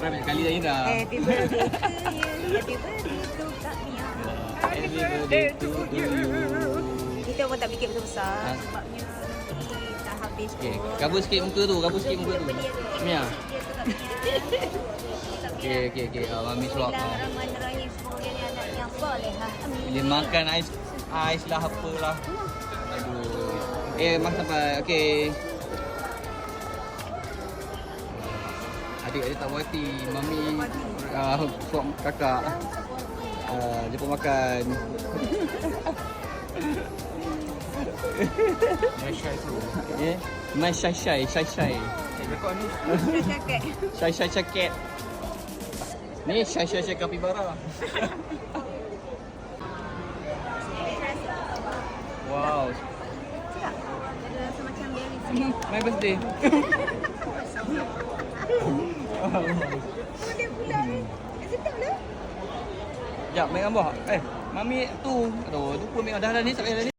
Surprise banyak kali dah Ira. Happy birthday to you. Happy birthday to Kak Mia. Happy birthday to you. Kita pun tak fikir besar-besar Ha? sebabnya nanti tak habis Okey, pun. cover sikit muka tu, cover sikit muka tu. Mia. Okey. Mami suap. Bismillahirrahmanirrahim. Semoga ni anak yang solehah. Amin. Dia makan ais lah apalah. Aduh. Mas sampai. Okey. Adik tak puas hati. Mami suap kakak. Dia pun makan. Syai tu. Mai syai. Rekod ni. Cakap. Syai cat. Ni syai kapibara. Wow. Sedap. Ada semacam berry sikit. My birthday. Dia pula ni. Sedap lah. Sekejap, main gambar. Mami tu. Aduh, lupa main dah ni, tak payah dah ni.